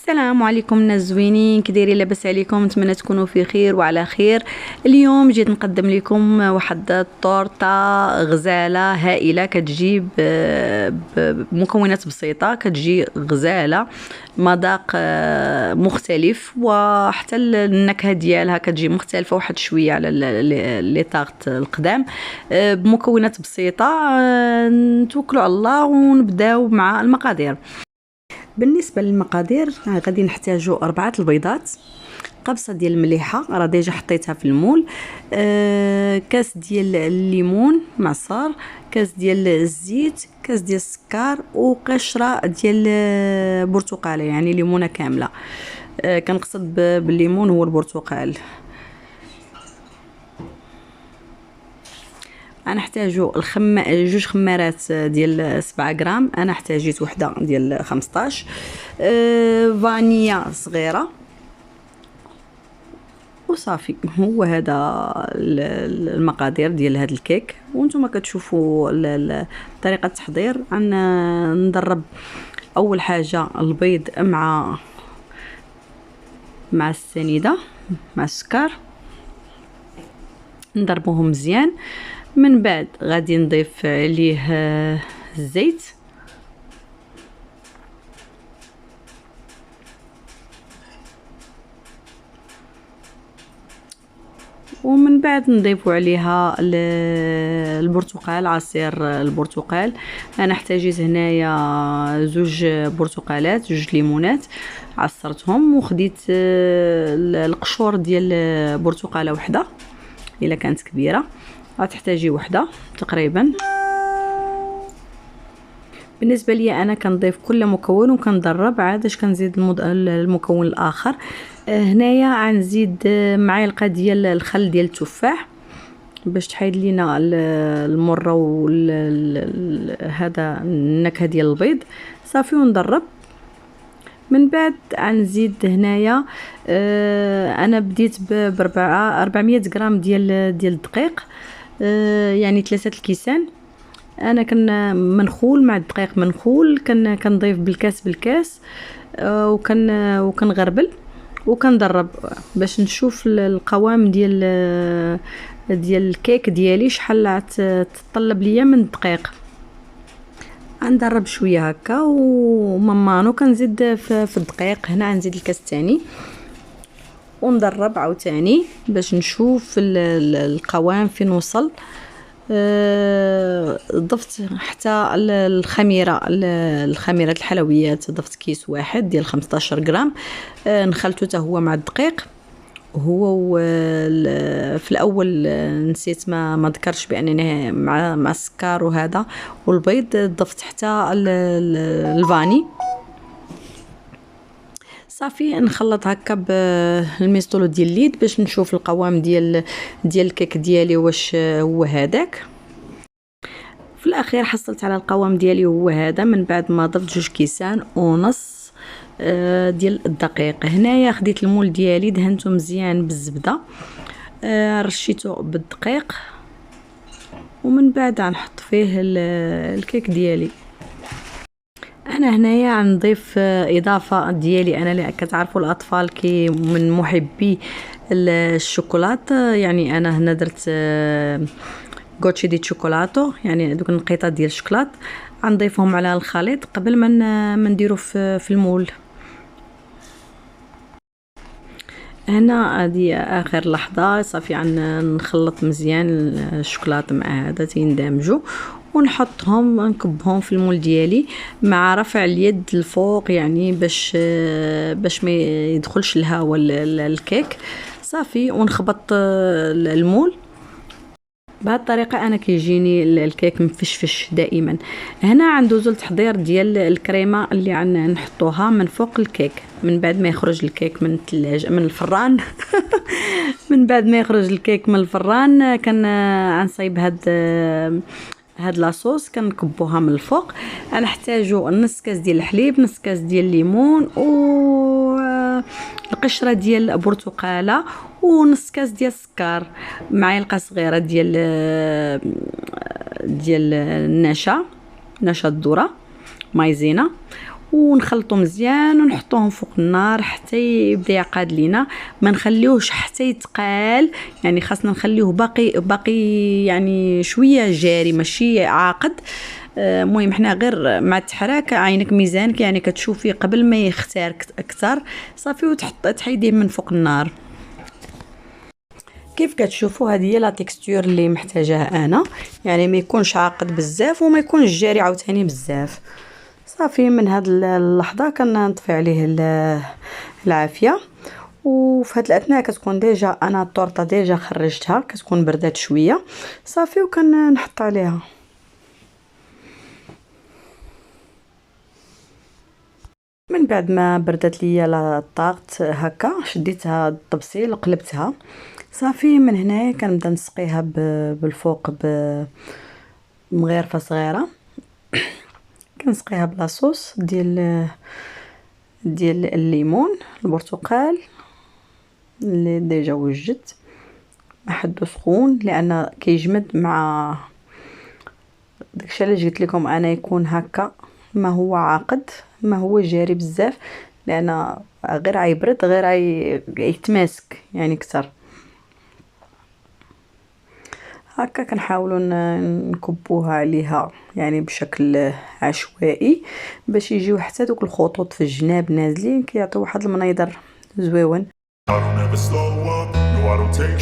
السلام عليكم الناس زوينين، كي دايرين؟ لاباس عليكم؟ نتمنى تكونوا في خير وعلى خير. اليوم جيت نقدم لكم واحد الطورطه غزاله هائله، كتجي بمكونات بسيطه، كتجي غزاله، مذاق مختلف، وحتى النكهه ديالها كتجي مختلفه واحد شويه على لي طارط القدام، بمكونات بسيطه. نتوكلوا على الله ونبداو مع المقادير. بالنسبه للمقادير غادي نحتاجوا 4 البيضات، قبصه ديال المليحه راه ديجا حطيتها في المول، كاس ديال الليمون معصر، كاس ديال الزيت، كاس ديال السكر، وقشره ديال برتقاله يعني ليمونه كامله. كنقصد بالليمون هو البرتقال. انا احتاجو جوج خمارات ديال 7 غرام، انا احتاجيت وحده ديال 15. فانيا صغيره وصافي. هو هذا المقادير ديال هذا الكيك، وانتم كتشوفوا طريقه التحضير. ندرب اول حاجه البيض مع السنيده مع السكر، نضربوهم مزيان. من بعد غادي نضيف عليه الزيت، ومن بعد نضيفوا عليها البرتقال، عصير البرتقال. انا احتاجيت هنايا جوج برتقالات، جوج ليمونات عصرتهم، وخديت القشور ديال برتقاله وحده الا كانت كبيره، غتحتاجي وحده تقريبا. بالنسبه لي انا كنضيف كل مكون وكندرب عاد اش كنزيد المكون الاخر. هنايا غنزيد معلقه ديال الخل ديال التفاح باش تحيد لينا المره هذا النكهه ديال البيض. صافي ونضرب. من بعد غنزيد هنايا انا بديت ب 400 غرام ديال الدقيق، يعني 3 الكيسان. انا منخول مع الدقيق منخول، كنضيف بالكاس وكنغربل وكندرب باش نشوف القوام ديال الكيك ديالي شحال تطلب ليا من الدقيق. غندرب شويه هكا ومامانو كنزيد في الدقيق. هنا غنزيد الكاس الثاني وندرب عاوتاني باش نشوف القوام فين وصل. ضفت حتى الخميره الحلويات، ضفت كيس واحد ديال 15 غرام، نخلطو حتى هو مع الدقيق. هو في الاول نسيت ما ذكرش بانني مع السكر وهذا والبيض ضفت حتى الفاني. صافي نخلط هكا بالميسطولو ديال اليد باش نشوف القوام ديال الكيك ديالي واش هو هذاك. في الاخير حصلت على القوام ديالي هو هذا، من بعد ما ضفت 2 كيسان ونص ديال الدقيق. هنايا خديت المول ديالي دهنته مزيان بالزبده، رشيته بالدقيق، ومن بعد غنحط فيه الكيك ديالي. انا هنايا غنضيف اضافه ديالي انا، اللي كتعرفوا الاطفال كي من محبي الشوكولاته، يعني انا هنا درت غوتشي دي شوكولاتو، يعني دوك النقيطات ديال الشوكولات غنضيفهم على الخليط قبل ما نديرو في المول. هنا هذه اخر لحظه. صافي نخلط مزيان الشوكولاته مع هذا تيندمجوا، ونحطهم نكبهم في المول ديالي مع رفع اليد الفوق، يعني باش ما يدخلش الهواء الكيك. صافي ونخبط المول بهذه الطريقه. انا كيجيني الكيك مفشفش دائما. هنا غندوزو للتحضير ديال الكريمه اللي نحطوها من فوق الكيك من بعد ما يخرج الكيك من الثلاجه من الفران. من بعد ما يخرج الكيك من الفران غنصايب هاد لاصوص كنكبوها من الفوق. انا نحتاجو نص كاس ديال الحليب، نص كاس ديال الليمون، و القشره ديال البرتقاله، ونص كاس ديال السكر، معلقه صغيره ديال النشا الذره، مايزينا، ونخلطو مزيان ونحطوهم فوق النار حتى يبدا يعقد لينا. ما نخليوهش حتى يتقال، يعني خاصنا نخليوه باقي يعني شويه جاري ماشي عاقد. المهم حنا غير مع التحراك عينك ميزانك، يعني كتشوفي قبل ما يختار اكثر صافي تحيديه من فوق النار. كيف كتشوفوا هذه هي لا تيكستور اللي محتاجاه انا، يعني ما يكونش عاقد بزاف وما يكونش جاري عاوتاني بزاف. صافي من هاد اللحظه كنطفي عليه العافيه. وفي هاد الاثناء كتكون ديجا انا الطورطه ديجا خرجتها، كتكون بردات شويه صافي وكنحط عليها. من بعد ما بردت ليا لا الطاغط هكا شديتها الطبسيل قلبتها صافي. من هنا كنبدا نسقيها بالفوق بمغرفه صغيره، كنسقيها بلاصوص ديال الليمون البرتقال اللي ديجا وجدت ما حدو سخون، لان كيجمد مع داكشي اللي قلت لكم انا يكون هكا ما هو عاقد ما هو جاري بزاف، لان غير عيبرد غير يتماسك يعني اكثر. هكا كنحاولوا نكبوها عليها يعني بشكل عشوائي باش يجيو حتى دوك الخطوط في الجناب نازلين، كيعطيو واحد المنظر زويون. I don't ever slow up, no I don't take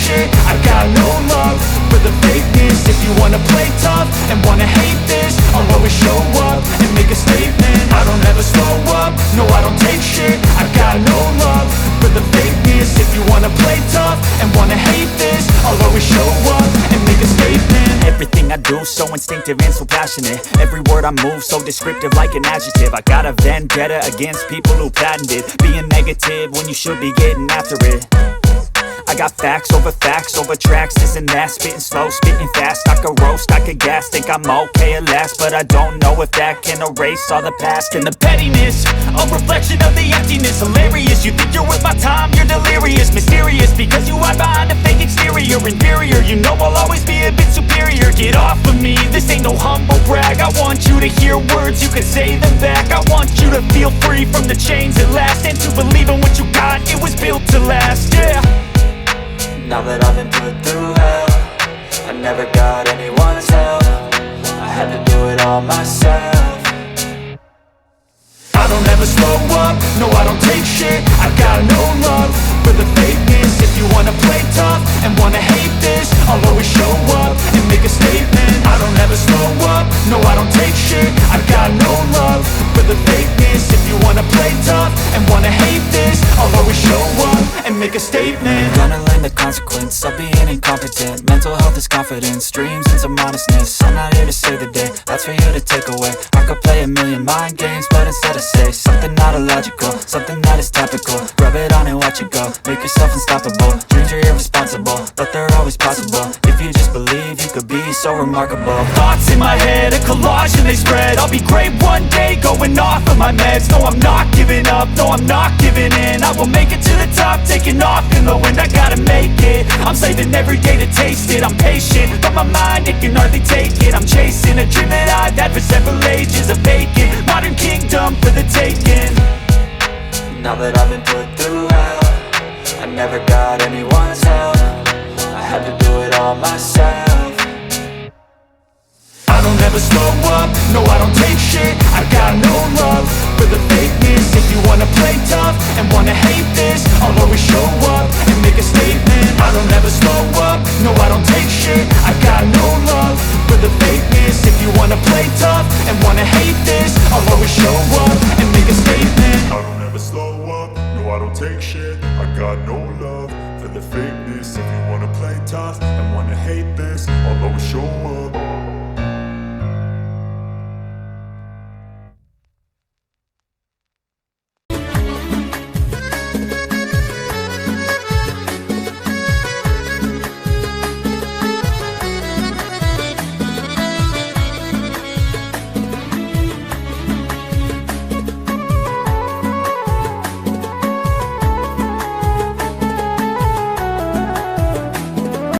shit. I got no love for the fakeness. If you wanna play tough and wanna hate this, I'll always show up and make a statement. I don't ever slow up, no I don't take shit. I got no love for the fakeness. If you wanna play tough and wanna hate this, I'll always show up and make a statement. Everything I do so instinctive and so passionate. Every word I move so descriptive like an adjective. I got a vendetta against people who patented being negative when you should be getting after it. I got facts over tracks, this and that. Spitting slow, spitting fast. I could roast, I could gas. Think I'm okay at last, but I don't know if that can erase all the past. And the pettiness, a reflection of the emptiness. Hilarious, you think you're worth my time, you're delirious. Mysterious, because you hide behind a fake exterior. Inferior, you know I'll always be a bit superior. Get off of me, this ain't no humble brag. I want you to hear words, you can say them back. I want you to feel free from the chains at last, and to believe in what you got, it was built to last, yeah. Now that I've been put through hell, I never got anyone's help. I had to do it all myself. I don't ever slow up, no I don't take shit. I got no love for the fakeness. If you wanna play tough and wanna hate this, I'll always show up and make a statement. I don't ever slow up, no I don't take shit. I got no love for the fakeness. If you wanna play tough and wanna hate this, I'll always show up and make a statement. Gonna learn the consequence of being incompetent. Mental health is confidence, dreams and some honestness. I'm not here to save the day, that's for you to take away. I could play a million mind games, but instead I say something not illogical, something that is topical. Rub it on and watch it go, make yourself unstoppable. Dreams are irresponsible, but they're always possible. If you just believe, you could be so remarkable. Thoughts in my head, a collage and they spread. I'll be great one day, going off of my meds. No, I'm not giving up, no, I'm not giving in. I will make it to the top, taking off in the wind. I gotta make it, I'm saving every day to taste it. I'm patient, but my mind, it can hardly take it. I'm chasing a dream that I've had for several ages. A vacant, modern kingdom for the taking. Now that I've been put through hell, I never got anyone's help. I had to do it all myself. I don't ever slow up, no I don't take shit. I got no love for the fakeness. If you wanna play tough and wanna hate this, I'll always show up and make a statement. I don't ever slow up, no I don't take shit. I got no love for the fakeness. If you wanna play tough and wanna hate this, I'll always show up and make a statement. I don't ever slow up, no I don't take shit. I got no love for the fakeness. If you wanna play tough